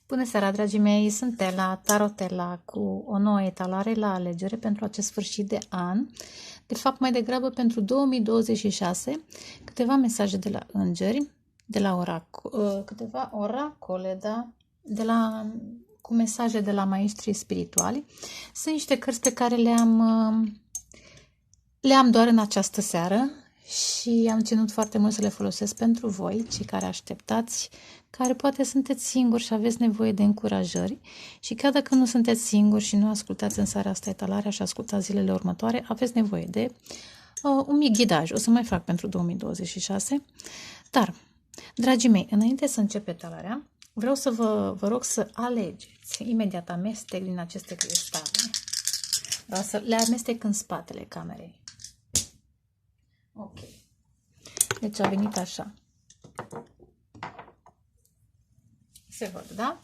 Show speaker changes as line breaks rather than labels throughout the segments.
Bună seara, dragii mei! Sunt Ela, Tarotela, cu o nouă etalare la alegere pentru acest sfârșit de an. De fapt, mai degrabă pentru 2026, câteva mesaje de la îngeri, de la câteva oracole, da? Cu mesaje de la maestrii spirituali. Sunt niște cărți pe care le-am doar în această seară și am ținut foarte mult să le folosesc pentru voi, cei care așteptați, care poate sunteți singuri și aveți nevoie de încurajări. Și chiar dacă nu sunteți singuri și nu ascultați în seara asta etalarea și ascultați zilele următoare, aveți nevoie de un mic ghidaj. O să mai fac pentru 2026. Dar, dragii mei, înainte să încep etalarea, vreau să vă rog să alegeți. Imediat amestec din aceste cristale. Vreau să le amestec în spatele camerei. Ok. Deci a venit așa. Se văd, da?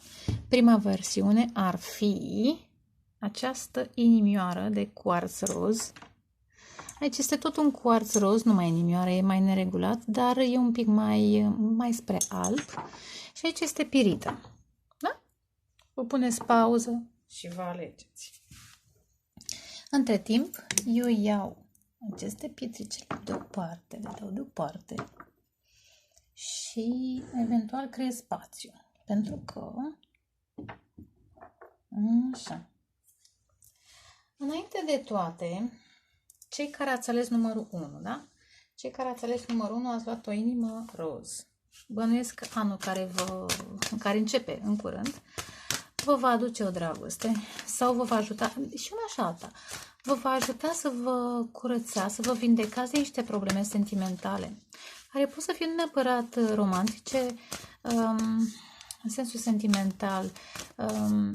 Prima versiune ar fi această inimioară de cuarț roz. Aici este tot un cuarț roz, nu mai inimioară, e mai neregulat, dar e un pic mai spre alb. Și aici este pirita. Da? Vă puneți pauză și vă alegeți. Între timp, eu iau aceste pietricele deoparte, le dau deoparte și eventual creez spațiu. Pentru că, așa, înainte de toate, cei care ați ales numărul 1, da? Cei care ați ales numărul 1 ați luat o inimă roz. Bănuiesc că anul care începe în curând, vă va aduce o dragoste sau vă va ajuta, și una și alta, vă va ajuta să vă curățați, să vă vindecați de niște probleme sentimentale, care pot să fie neapărat romantice, în sensul sentimental,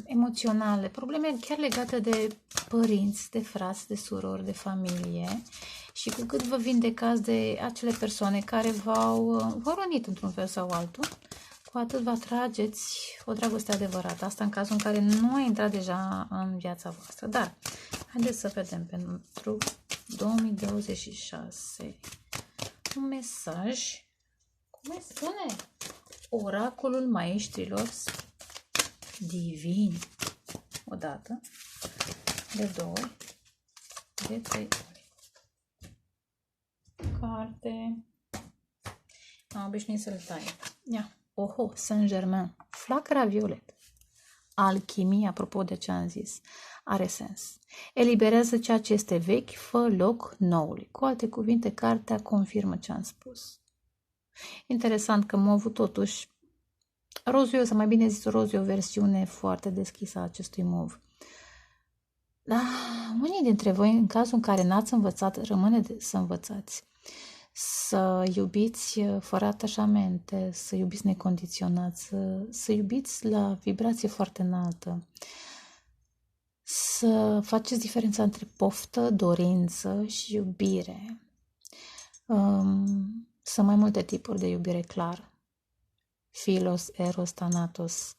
emoționale, probleme chiar legate de părinți, de frați, de surori, de familie. Și cu cât vă vindecați de acele persoane care v-au rănit într-un fel sau altul, cu atât vă atrageți o dragoste adevărată. Asta în cazul în care nu a intrat deja în viața voastră. Dar, haideți să vedem pentru 2026 un mesaj. Cum îi spune? Oracolul maestrilor divini. O dată, de 2 ori, de 3 ori. Carte. Am obișnuit să-l tai. Ia. Oho, Saint-Germain. Flacăra violet. Alchimie, apropo de ce am zis, are sens. Eliberează ceea ce este vechi, fă loc noului. Cu alte cuvinte, cartea confirmă ce am spus. Interesant că am avut totuși rozul, sau mai bine zis rozul, o versiune foarte deschisă a acestui mov. Da, unii dintre voi, în cazul în care n-ați învățat, rămâne să învățați. Să iubiți fără atașamente, să iubiți necondiționat, să iubiți la vibrație foarte înaltă, să faceți diferența între poftă, dorință și iubire. Sunt mai multe tipuri de iubire, clar. Philos, Eros, Thanatos.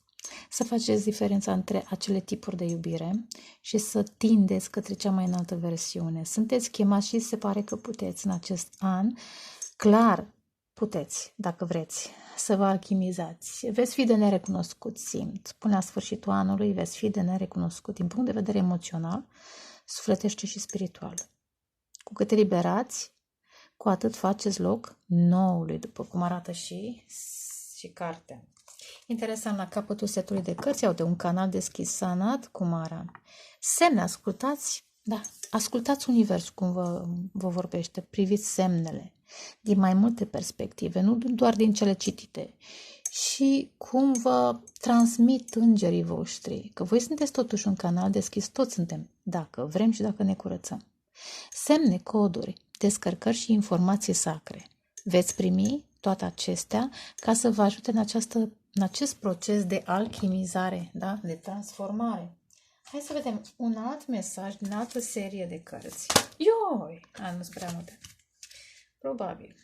Să faceți diferența între acele tipuri de iubire și să tindeți către cea mai înaltă versiune. Sunteți chemați și se pare că puteți în acest an. Clar, puteți, dacă vreți, să vă alchimizați. Veți fi de nerecunoscut, simt. Până la sfârșitul anului veți fi de nerecunoscut din punct de vedere emoțional, sufletește și spiritual. Cu cât eliberați, cu atât faceți loc noului, după cum arată și cartea. Interesant, la capătul setului de cărți, iau de un canal deschis, Sanat Kumara. Semne, ascultați, da, ascultați universul cum vă vorbește, priviți semnele din mai multe perspective, nu doar din cele citite, și cum vă transmit îngerii voștri, că voi sunteți totuși un canal deschis, toți suntem, dacă vrem și dacă ne curățăm. Semne, coduri, descărcări și informații sacre. Veți primi toate acestea ca să vă ajute în acest proces de alchimizare, da? De transformare. Hai să vedem un alt mesaj din altă serie de cărți. Ioi! Nu sunt prea multe. Probabil.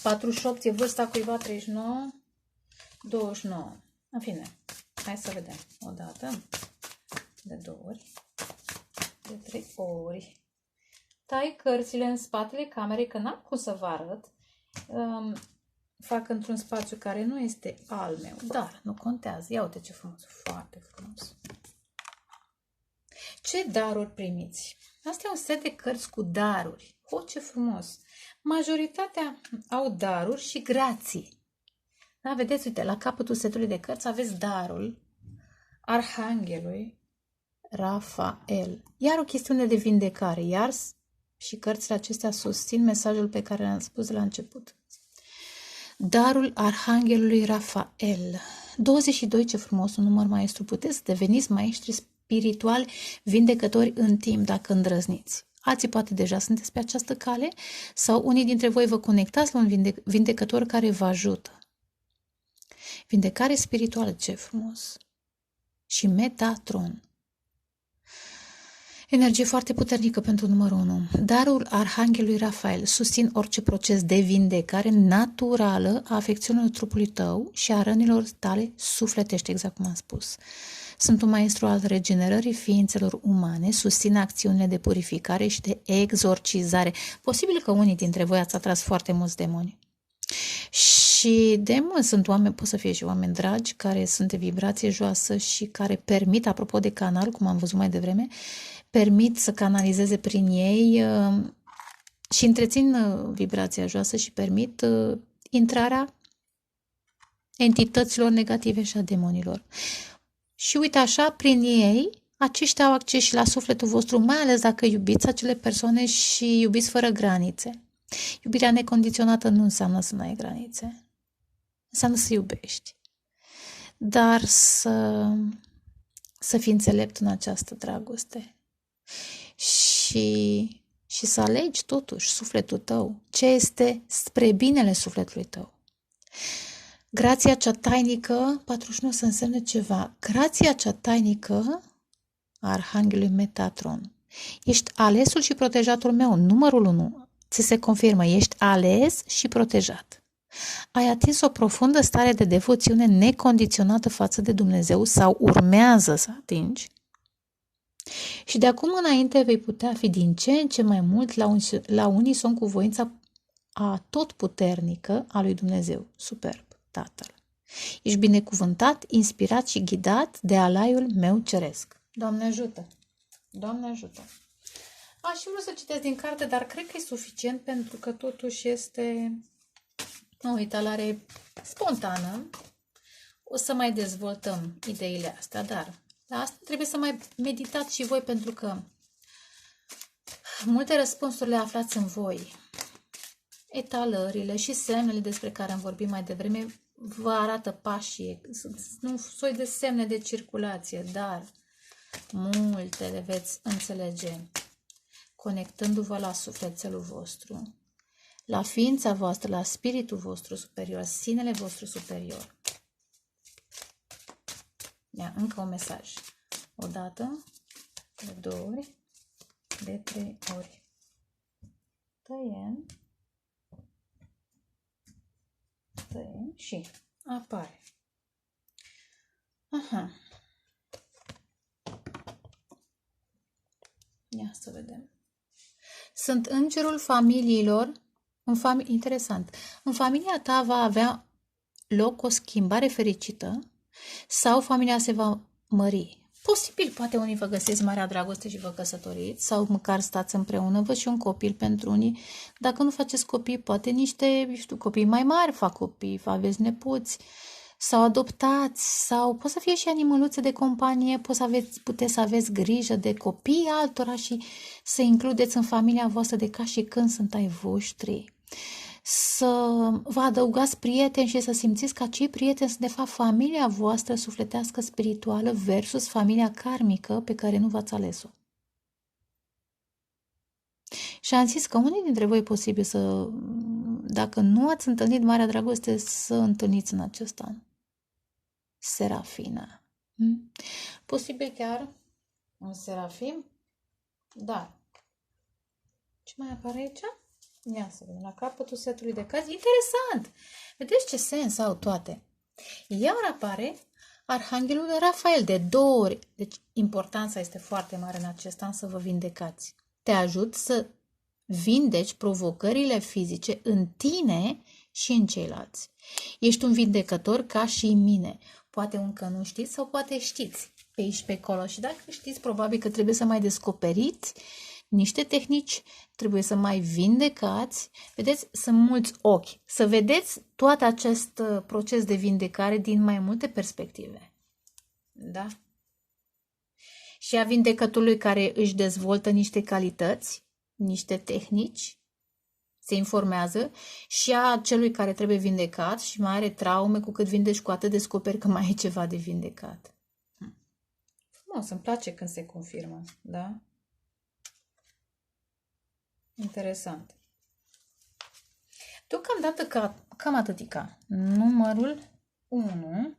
48 e vârsta cuiva, 39, 29. În fine, hai să vedem. O dată, de 2 ori, de 3 ori. Tai cărțile în spatele camerei, că n-am cum să vă arăt. fac într-un spațiu care nu este al meu, dar nu contează. Ia uite ce frumos, foarte frumos. Ce daruri primiți? Asta e un set de cărți cu daruri. Ce frumos! Majoritatea au daruri și grații. Da, vedeți, uite, la capătul setului de cărți aveți darul Arhanghelului Rafael. Iar o chestiune de vindecare, iar și cărțile acestea susțin mesajul pe care l-am spus la început. Darul Arhanghelului Rafael. 22, ce frumos, un număr maestru. Puteți să deveniți maestri spirituali vindecători în timp, dacă îndrăzniți. Alții poate deja sunteți pe această cale sau unii dintre voi vă conectați la un vindecător care vă ajută. Vindecare spirituală, ce frumos! Și Metatron. Energie foarte puternică pentru numărul 1. Darul Arhanghelului Rafael susțin orice proces de vindecare naturală a afecțiunilor trupului tău și a rănilor tale sufletești, exact cum am spus. Sunt un maestru al regenerării ființelor umane, susțin acțiunile de purificare și de exorcizare. Posibil că unii dintre voi ați atras foarte mulți demoni. Și demoni sunt oameni, pot să fie și oameni dragi, care sunt de vibrație joasă și care permit, apropo de canal, cum am văzut mai devreme, permit să canalizeze prin ei și întrețin vibrația joasă și permit intrarea entităților negative și a demonilor. Și uite așa, prin ei, aceștia au acces și la sufletul vostru, mai ales dacă iubiți acele persoane și iubiți fără granițe. Iubirea necondiționată nu înseamnă să nu ai granițe. Înseamnă să iubești. Dar să fii înțelept în această dragoste. Și să alegi totuși sufletul tău. Ce este spre binele sufletului tău. Grația cea tainică, 41 să însemne ceva. Grația cea tainică a Arhanghelului Metatron. Ești alesul și protejatul meu, numărul 1. Ți se confirmă, ești ales și protejat. Ai atins o profundă stare de devoțiune necondiționată față de Dumnezeu sau urmează să atingi. Și de acum înainte vei putea fi din ce în ce mai mult la unison cu voința atotputernică a lui Dumnezeu. Superb, Tatăl. Ești binecuvântat, inspirat și ghidat de alaiul meu ceresc. Doamne ajută! Doamne ajută! Aș vrea să citesc din carte, dar cred că e suficient pentru că totuși este o etalare spontană. O să mai dezvoltăm ideile astea, dar la asta trebuie să mai meditați și voi pentru că multe răspunsuri le aflați în voi. Etalările și semnele despre care am vorbit mai devreme vă arată pașii. Sunt un soi de semne de circulație, dar multe le veți înțelege conectându-vă la sufletelul vostru, la ființa voastră, la spiritul vostru superior, sinele vostru superior. Ia, încă un mesaj. O dată, de 2 ori, de 3 ori. Tăiem și apare. Aha. Ia să vedem. Sunt îngerul familiilor. Interesant. În familia ta va avea loc o schimbare fericită sau familia se va mări. Posibil, poate unii vă găsiți marea dragoste și vă căsătoriți sau măcar stați împreună, văd și un copil pentru unii. Dacă nu faceți copii, poate niște, copii mai mari fac copii, aveți nepoți sau adoptați sau pot să fie și animăluțe de companie, puteți să aveți grijă de copiii altora și să includeți în familia voastră de ca și când sunt ai voștri. Să vă adăugați prieteni și să simțiți că acei prieteni sunt de fapt familia voastră sufletească spirituală versus familia karmică pe care nu v-ați ales-o. Și am zis că unii dintre voi e posibil să, dacă nu ați întâlnit Marea Dragoste, să întâlniți în acest an. Serafina. Posibil chiar un serafim? Da. Ce mai apare aici? Ia să vedem, la capătul setului de cărți. Interesant! Vedeți ce sens au toate. Iar apare Arhanghelul Rafael de 2 ori. Deci importanța este foarte mare în acest an să vă vindecați. Te ajut să vindeci provocările fizice în tine și în ceilalți. Ești un vindecător ca și în mine. Poate încă nu știți sau poate știți pe aici pe acolo. Și dacă știți, probabil că trebuie să mai descoperiți niște tehnici, trebuie să mai vindecați. Vedeți, sunt mulți ochi. Să vedeți tot acest proces de vindecare din mai multe perspective. Da? Și a vindecătorului care își dezvoltă niște calități, niște tehnici, se informează, și a celui care trebuie vindecat și mai are traume, cu cât vindeci, cu atât descoperi că mai e ceva de vindecat. Frumos, îmi place când se confirmă, da? Interesant. Deocamdată cam atâtica. Numărul 1.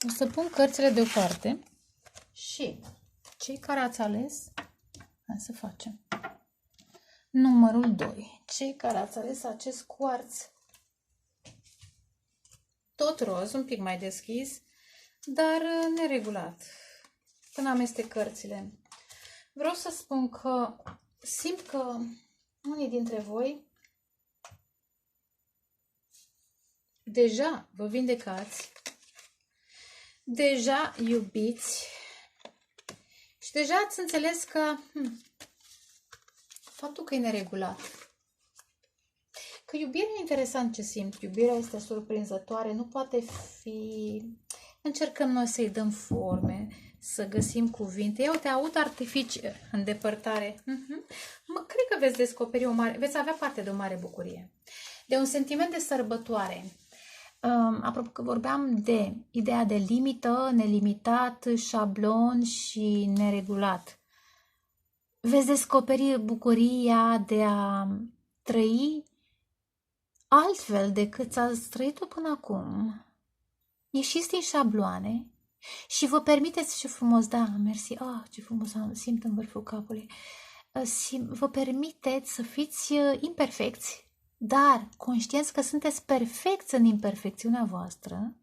O să pun cărțile deoparte și cei care ați ales, hai să facem. Numărul 2. Cei care ați ales acest cuarț tot roz, un pic mai deschis, dar neregulat. Când amestec cărțile. Vreau să spun că simt că unii dintre voi deja vă vindecați, deja iubiți și deja ați înțeles că faptul că e neregulat. Că iubirea e interesant ce simt. Iubirea este surprinzătoare, nu poate fi... Încercăm noi să-i dăm forme, să găsim cuvinte. Ia uite, aud artificii în depărtare. Cred că veți descoperi veți avea parte de o mare bucurie. De un sentiment de sărbătoare. Apropo că vorbeam de ideea de limită, nelimitat, șablon și neregulat. Veți descoperi bucuria de a trăi altfel decât ați trăit-o până acum. Ieșiți din șabloane și vă permiteți, ce frumos, da, mersi, ce frumos simt în vârful capului, vă permiteți să fiți imperfecți, dar conștienți că sunteți perfecți în imperfecțiunea voastră,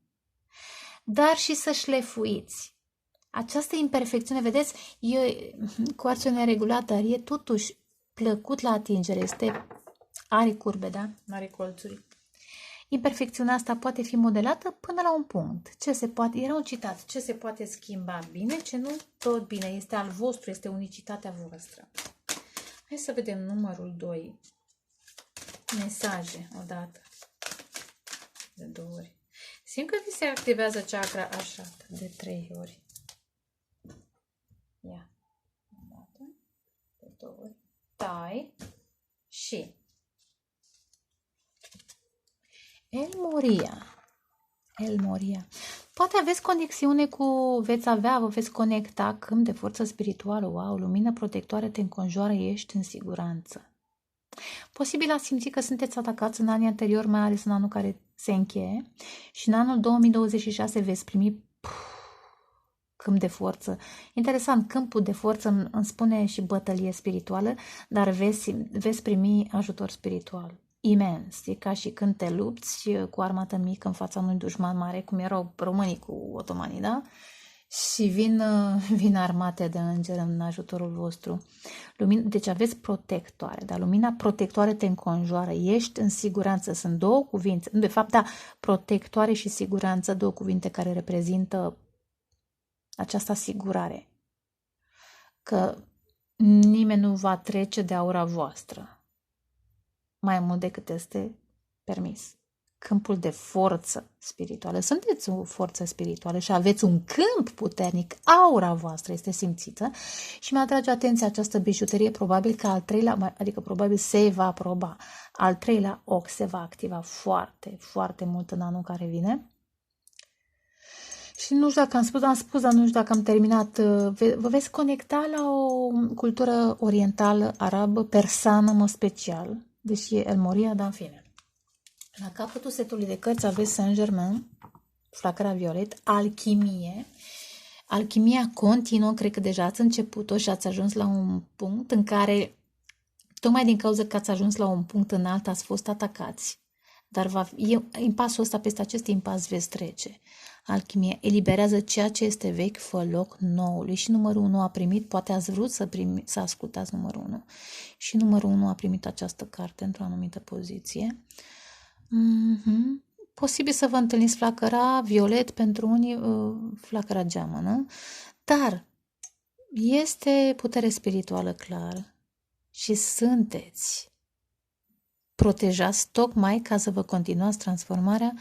dar și să șlefuiți. Această imperfecțiune, vedeți, cuarțul neregulat, dar e totuși plăcut la atingere, are curbe, da? Are colțuri. Imperfecțiunea asta poate fi modelată până la un punct. Ce se poate, era un citat, ce se poate schimba bine, ce nu, tot bine, este al vostru, este unicitatea voastră. Hai să vedem numărul 2. Mesaje, odată, de 2 ori. Simt că vi se activează chakra așa, de 3 ori. Ia, odată, de 2 ori. Tai și El Moria. Poate aveți conexiune vă veți conecta câmp de forță spirituală. Wow, lumină protectoare te înconjoară, ești în siguranță. Posibil ați simțit că sunteți atacați în anii anteriori, mai ales în anul care se încheie, și în anul 2026 veți primi câmp de forță. Interesant, câmpul de forță îmi spune și bătălie spirituală, dar veți primi ajutor spiritual. Imens. E ca și când te lupți cu armată mică în fața unui dușman mare, cum erau românii cu otomanii, da? Și vin armate de îngeri în ajutorul vostru. Deci aveți protectoare, dar lumina protectoare te înconjoară, ești în siguranță. Sunt două cuvinte, de fapt, da, protectoare și siguranță, două cuvinte care reprezintă această asigurare că nimeni nu va trece de aura voastră mai mult decât este permis. Câmpul de forță spirituală. Sunteți o forță spirituală și aveți un câmp puternic. Aura voastră este simțită și mi-atrage atenția această bijuterie. Probabil că al treilea, adică probabil se va aproba. Al treilea ochi se va activa foarte, foarte mult în anul care vine. Și nu știu dacă am spus, dar nu știu dacă am terminat. Vă veți conecta la o cultură orientală, arabă, persană, în mod special. Deși El Moria, dar în fine. La capătul setului de cărți aveți Saint-Germain, Flacăra Violet, Alchimie. Alchimia continuă, cred că deja ați început-o și ați ajuns la un punct în care, tocmai din cauza că ați ajuns la un punct înalt, ați fost atacați. Dar impasul ăsta, peste acest impas veți trece. Alchimie eliberează ceea ce este vechi, fă loc noului. Și numărul 1 a primit, poate ați vrut să ascultați numărul 1. Și numărul 1 a primit această carte într-o anumită poziție. Posibil să vă întâlniți flacăra violet, pentru unii flacăra geamănă, dar este putere spirituală clară și sunteți protejați tocmai ca să vă continuați transformarea,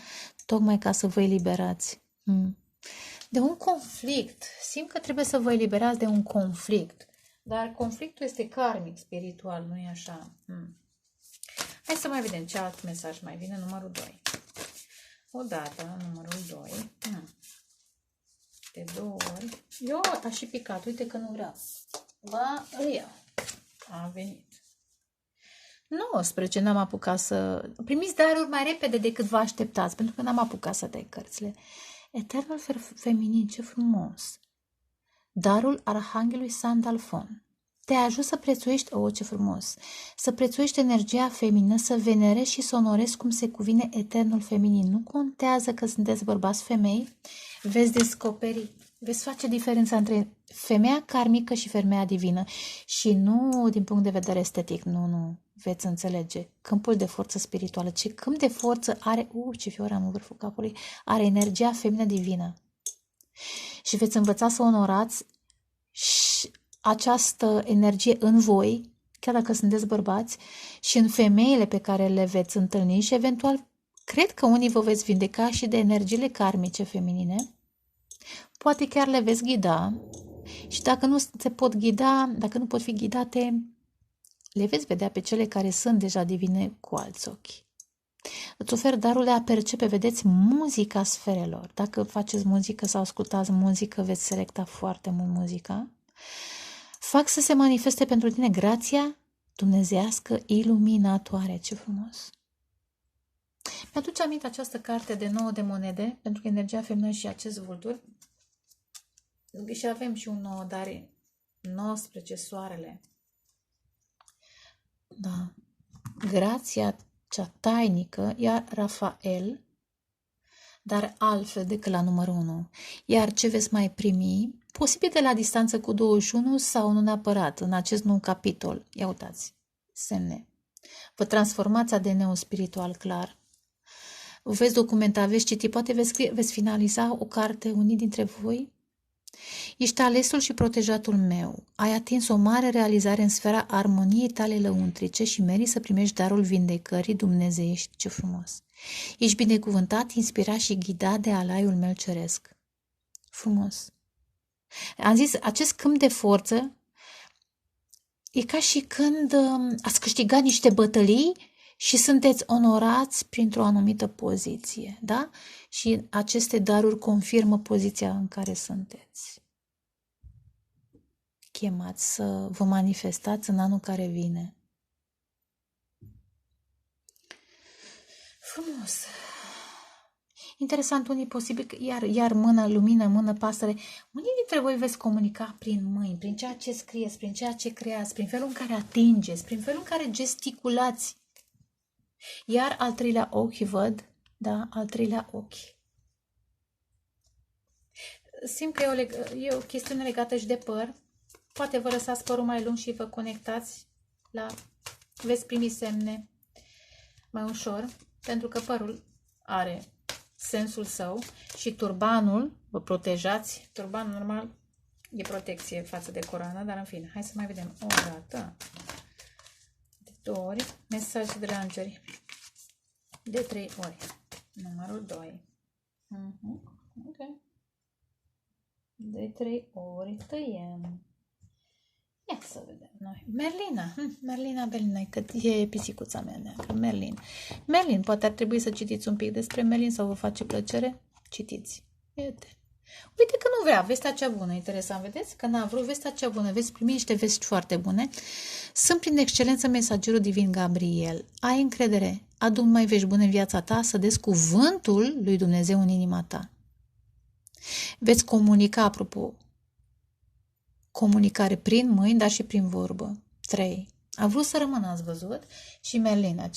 tocmai ca să vă eliberați de un conflict. Simt că trebuie să vă eliberați de un conflict, dar conflictul este karmic, spiritual, nu e așa? Hai să mai vedem ce alt mesaj mai vine, numărul 2. Odată, numărul 2. De 2 ori. Eu aș și picat, uite că nu vreau. Ba, îl iau. A venit. 19, n-am apucat să... Primiți daruri mai repede decât vă așteptați, pentru că n-am apucat să dai cărțile. Eternul feminin, ce frumos! Darul Arhanghelului Sandalfon. Te ajută să prețuiești, ce frumos, să prețuiești energia feminină, să venerezi și să onorezi cum se cuvine eternul feminin. Nu contează că sunteți bărbați, femei, veți descoperi, veți face diferența între femeia karmică și femeia divină și nu din punct de vedere estetic, nu, veți înțelege câmpul de forță spirituală. Ce câmp de forță are, ce fioră am în vârful capului, are energia feminină divină. Și veți învăța să onorați și această energie în voi, chiar dacă sunteți bărbați, și în femeile pe care le veți întâlni și eventual, cred că unii vă veți vindeca și de energiile karmice feminine, poate chiar le veți ghida și dacă nu se pot ghida, dacă nu pot fi ghidate, le veți vedea pe cele care sunt deja divine cu alți ochi. Îți ofer darul de a percepe, vedeți, muzica sferelor. Dacă faceți muzică sau ascultați muzică, veți selecta foarte mult muzica. Fac să se manifeste pentru tine grația dumnezeiască iluminatoare. Ce frumos! Mi-aduce aminte această carte de 9 de monede, pentru că energia feminină și acest vultur. Și avem și un nou dar 19, soarele. Da. Grația cea tainică, iar Rafael, dar altfel decât la numărul 1. Iar ce veți mai primi, posibil de la distanță cu 21 sau nu neapărat, în acest nou capitol. Ia uitați, semne. Vă transformați ADN-ul spiritual clar. Veți documenta, veți citi, poate veți finaliza o carte, unii dintre voi. Ești alesul și protejatul meu. Ai atins o mare realizare în sfera armoniei tale lăuntrice și meriți să primești darul vindecării dumnezeiești. Ce frumos! Ești binecuvântat, inspirat și ghidat de alaiul meu ceresc. Frumos! Am zis, acest câmp de forță e ca și când ați câștigat niște bătălii și sunteți onorați printr-o anumită poziție, da? Și aceste daruri confirmă poziția în care sunteți. Chemați să vă manifestați în anul care vine. Frumos! Interesant, unii posibil, iar mână, lumină, mână, pasăre. Unii dintre voi veți comunica prin mâini, prin ceea ce scrieți, prin ceea ce creați, prin felul în care atingeți, prin felul în care gesticulați. Iar al treilea ochi văd, da, al treilea ochi. Simt că e o chestiune legată și de păr. Poate vă lăsați părul mai lung și vă conectați la... Veți primi semne mai ușor, pentru că părul are sensul său și turbanul, vă protejați. Turbanul normal e protecție față de coroană, dar în fine, hai să mai vedem o dată. De 2 ori, mesaj de la îngeri. De 3 ori. Numărul 2. Ok. De 3 ori tăiem. Ia să vedem noi. Merlina, că e pisicuța mea neagră. Merlin, poate ar trebui să citiți un pic despre Merlin sau vă face plăcere? Citiți. Uite că nu vrea, vestea cea bună, interesant, vedeți? Că n-a vrut vestea cea bună, veți primi niște vești foarte bune. Sunt prin excelență mesagerul divin Gabriel. Ai încredere, adu mai vești bune în viața ta, să dezi cuvântul lui Dumnezeu în inima ta. Veți comunica, apropo, comunicare prin mâini, dar și prin vorbă. 3. A vrut să rămână, ați văzut? Și Merlina,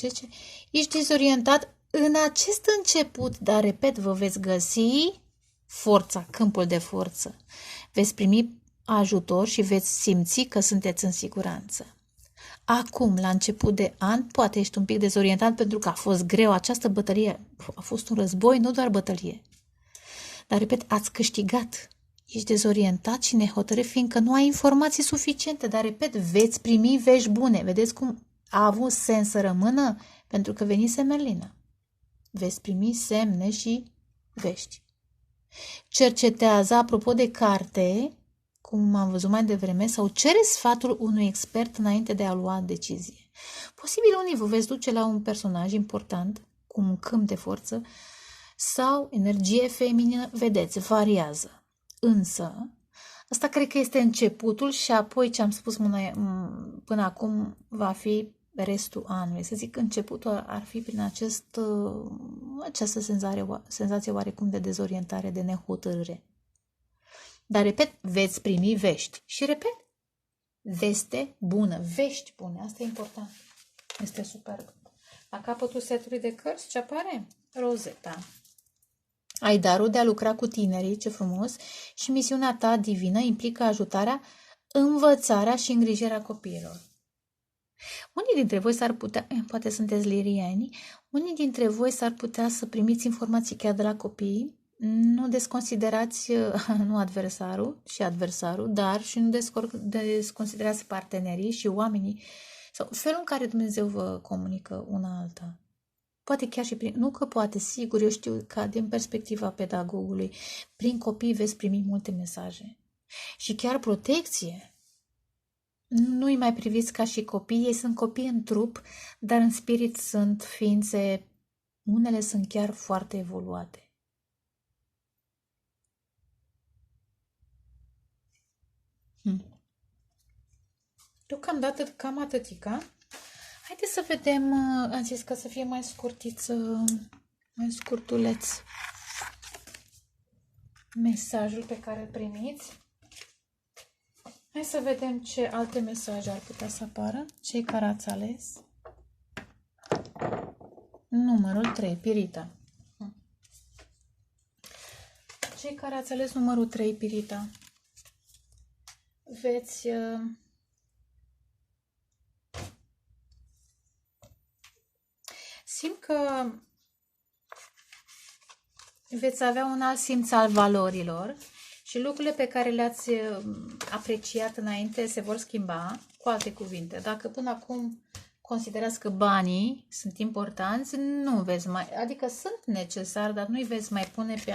ești dezorientat în acest început, dar, repet, vă veți găsi forța, câmpul de forță. Veți primi ajutor și veți simți că sunteți în siguranță. Acum, la început de an, poate ești un pic dezorientat pentru că a fost greu. Această bătălie a fost un război, nu doar bătălie. Dar, repet, ați câștigat. Ești dezorientat și nehotărât fiindcă nu ai informații suficiente. Dar, repet, veți primi vești bune. Vedeți cum a avut sens să rămână? Pentru că venise Merlină. Veți primi semne și vești. Cercetează, apropo de carte, cum am văzut mai devreme, sau cere sfatul unui expert înainte de a lua decizie. Posibil unii vă veți duce la un personaj important, cu un câmp de forță, sau energie feminină, vedeți, variază. Însă, asta cred că este începutul și apoi ce am spus până acum va fi restul anului. Să zic, începutul ar fi prin această senzație oarecum de dezorientare, de nehotărâre. Dar, repet, veți primi vești. Și, repet, veste bună, vești bune. Asta e important. Este superb. La capătul setului de cărți ce apare? Rozeta. Ai darul de a lucra cu tinerii, ce frumos, și misiunea ta divină implică ajutarea, învățarea și îngrijirea copiilor. Unii dintre voi s-ar putea, poate sunteți lirieni, unii dintre voi s-ar putea să primiți informații chiar de la copii. Nu desconsiderați, nu adversarul, dar și nu desconsiderați partenerii și oamenii sau felul în care Dumnezeu vă comunică una alta. Poate chiar și nu că poate, sigur, eu știu că din perspectiva pedagogului, prin copii veți primi multe mesaje. Și chiar protecție. Nu-i mai priviți ca și copii, ei sunt copii în trup, dar în spirit sunt ființe, unele sunt chiar foarte evoluate. Deocamdată cam atâtica. Haideți să vedem, am zis că să fie mai scurtiță, mai scurtuleț mesajul pe care îl primiți. Hai să vedem ce alte mesaje ar putea să apară. Cei care ați ales. Numărul 3, Pirita. Cei care ați ales numărul 3, Pirita, veți simt că veți avea un alt simț al valorilor și lucrurile pe care le-ați apreciat înainte se vor schimba. Cu alte cuvinte, dacă până acum considerați că banii sunt importanți, nu veți mai, adică sunt necesari, dar nu-i veți mai pune pe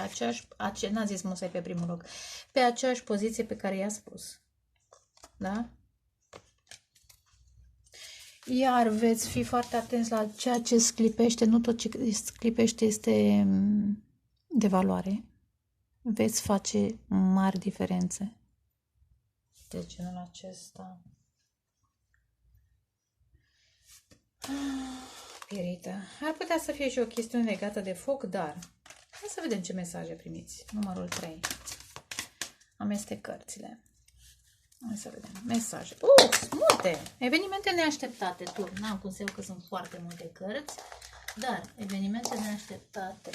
n-a zis musai pe primul loc, pe aceeași poziție pe care i-a spus. Da? Iar veți fi foarte atenți la ceea ce sclipește, nu tot ce sclipește este de valoare. Veți face mari diferențe. De genul acesta. Pirita. Ar putea să fie și o chestiune legată de foc, dar hai să vedem ce mesaje primiți. Numărul 3. Amestec cărțile. Hai să vedem. Mesaje. Multe! Evenimente neașteptate. N-am cum să eu că sunt foarte multe cărți, dar evenimente neașteptate.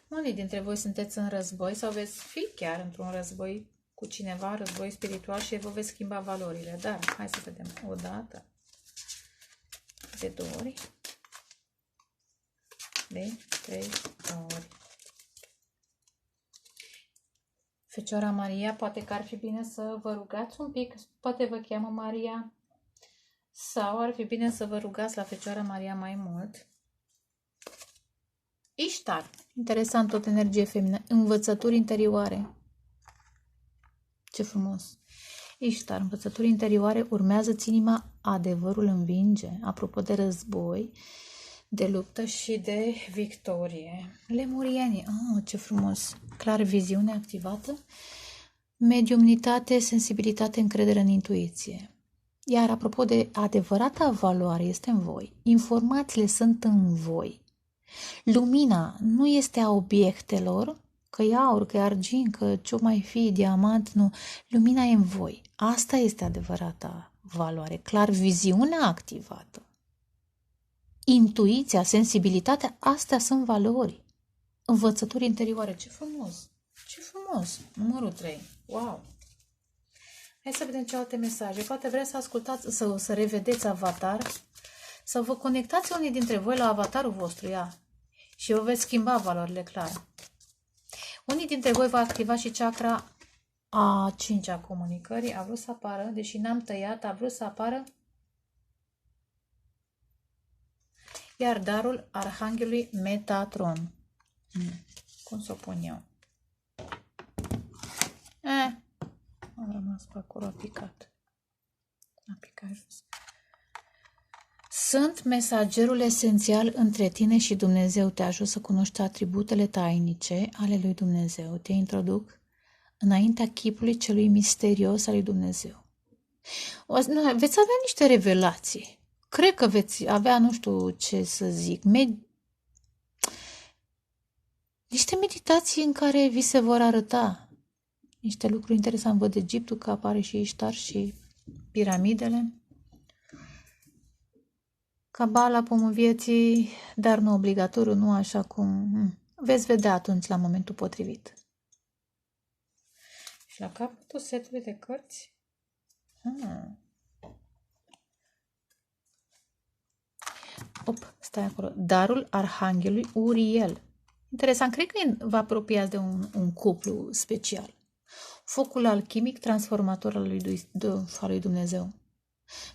Unii dintre voi sunteți în război sau veți fi chiar într-un război cu cineva, război spiritual și vă veți schimba valorile. Dar hai să vedem. O dată, de 2 ori, de 3 ori. Fecioara Maria, poate că ar fi bine să vă rugați un pic, poate vă cheamă Maria, sau ar fi bine să vă rugați la Fecioara Maria mai mult. Iștar, interesant, tot energie feminină, învățături interioare. Ce frumos! Iștar, învățături interioare, urmează-ți inima, adevărul învinge. Apropo de război, de luptă și de victorie. Lemurienii, ce frumos! Clar, viziune activată, mediumnitate, sensibilitate, încredere în intuiție. Iar apropo de adevărata valoare, este în voi. Informațiile sunt în voi. Lumina nu este a obiectelor, că e aur, că e argint, că ce-o mai fi, diamant, nu. Lumina e în voi. Asta este adevărata valoare. Clar, viziunea activată. Intuiția, sensibilitatea, astea sunt valori. Învățături interioare. Ce frumos! Ce frumos! Numărul 3. Wow! Hai să vedem ce alte mesaje. Poate vreți să ascultați, să revedeți Avatar, să vă conectați unii dintre voi la avatarul vostru, ia. Și vă veți schimba valorile, clar. Unii dintre voi va activa și chakra a 5-a comunicării. A vrut să apară, deși n-am tăiat, a vrut să apară. Iar darul Arhanghelului Metatron. Cum să o pun eu? Am rămas pe acolo, a picat. A picat jos. Sunt mesagerul esențial între tine și Dumnezeu. Te ajut să cunoști atributele tainice ale lui Dumnezeu. Te introduc înaintea chipului celui misterios al lui Dumnezeu. Veți avea niște revelații. Cred că veți avea, nu știu ce să zic, niște meditații în care vi se vor arăta niște lucruri interesante. Văd Egiptul, că apare și Iștar și piramidele. Cabala, pomul vieții, dar nu obligatoriu, nu așa cum veți vedea atunci la momentul potrivit. Și la capătul setului de cărți? Stai acolo. Darul Arhanghelului Uriel. Interesant, cred că vă apropiați de un cuplu special. Focul alchimic transformator al lui Dumnezeu.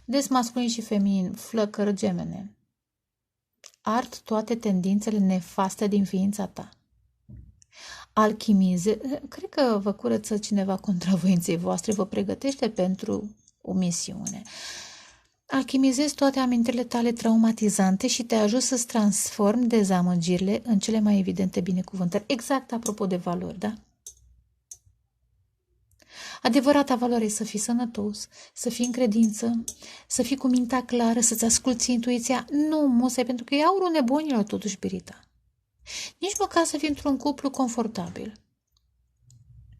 Vedeți, masculin și feminin, flăcări gemene. Ard toate tendințele nefaste din ființa ta. Alchimize, cred că vă curăță cineva contra voinței voastre, vă pregătește pentru o misiune. Alchimizezi toate amintirile tale traumatizante și te ajut să-ți transformi dezamăgirile în cele mai evidente binecuvântări. Exact apropo de valori, da? Adevărata valoare e să fii sănătos, să fii în credință, să fii cu mintea clară, să-ți asculți intuiția. Nu, musai, pentru că e aurul nebunilor totuși, Birita. Nici măcar să fii într-un cuplu confortabil.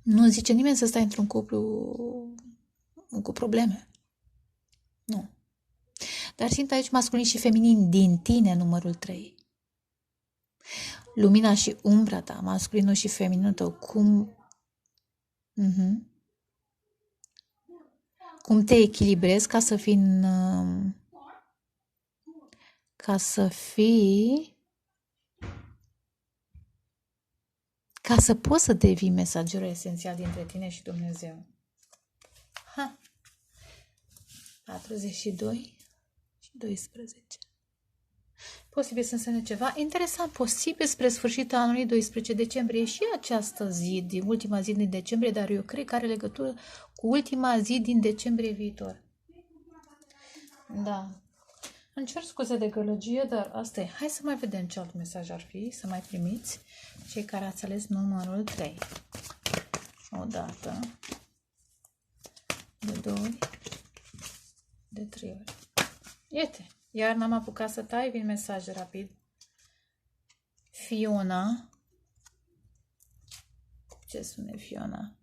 Nu zice nimeni să stai într-un cuplu cu probleme. Nu. Dar simt aici masculin și feminin din tine, numărul 3. Lumina și umbra ta, masculinul și femininul tău, cum te echilibrezi ca să poți să devii mesagerul esențial dintre tine și Dumnezeu. 42 și 12. Posibil să însemne ceva interesant, posibil spre sfârșitul anului 12 decembrie și această zi, din ultima zi din decembrie, dar eu cred că are legătură cu ultima zi din decembrie viitor. Da. Îmi cer scuze de gălăgie, dar asta e. Hai să mai vedem ce alt mesaj ar fi, să mai primiți cei care ați ales numărul 3. O dată, de 2 ori, de 3 ori. Iete, iar n-am apucat să tai, vin mesaje rapid. Fiona. Ce spune Fiona?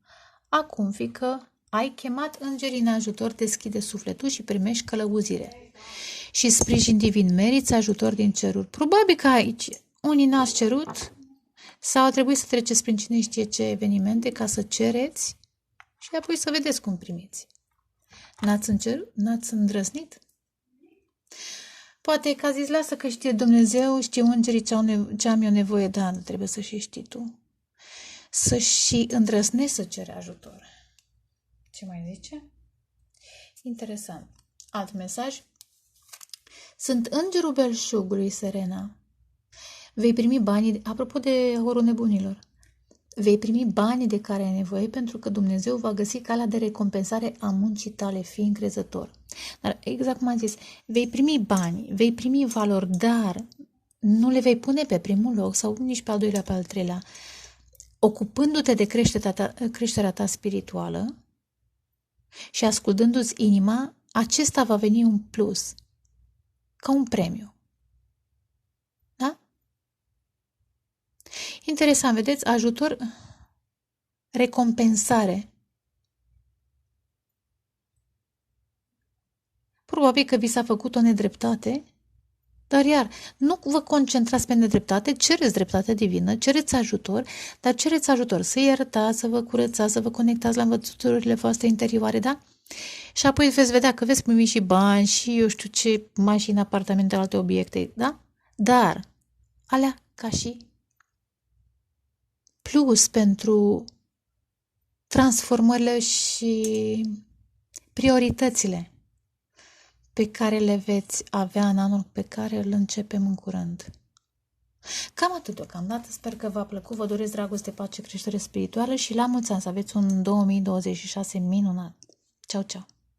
Acum, fiică, ai chemat îngerii în ajutor, deschide sufletul și primești călăuzire. Și sprijin divin, meriți ajutor din ceruri. Probabil că aici unii n-ați cerut sau a trebuit să treceți prin cine știe ce evenimente ca să cereți și apoi să vedeți cum primiți. N-ați îndrăznit? Poate că a zis, lasă că știe Dumnezeu, știe îngerii ce am eu nevoie, dar nu trebuie să și știi tu. Să și îndrăznești să cere ajutor. Ce mai zice? Interesant. Alt mesaj. Sunt îngerul belșugului, Serena. Vei primi banii, apropo de orul nebunilor, vei primi banii de care ai nevoie pentru că Dumnezeu va găsi calea de recompensare a muncii tale, fii încrezător. Dar exact cum am zis, vei primi bani, vei primi valori, dar nu le vei pune pe primul loc sau nici pe al doilea, pe al treilea. Ocupându-te de creșterea ta spirituală și ascultându-ți inima, acesta va veni un plus, ca un premiu. Da? Interesant, vedeți? Ajutor, recompensare. Probabil că vi s-a făcut o nedreptate, Dar iar, nu vă concentrați pe nedreptate, cereți dreptate divină, cereți ajutor, dar cereți ajutor să iertați, să vă curățați, să vă conectați la învățăturile voastre interioare, da? Și apoi veți vedea că veți primi și bani și eu știu ce, mașini, apartamente, alte obiecte, da? Dar alea ca și plus pentru transformările și prioritățile pe care le veți avea în anul pe care îl începem în curând. Cam atât deocamdată, sper că v-a plăcut, vă doresc dragoste, pace, creștere spirituală și la mulți ani să aveți un 2026 minunat. Ceau, ceau!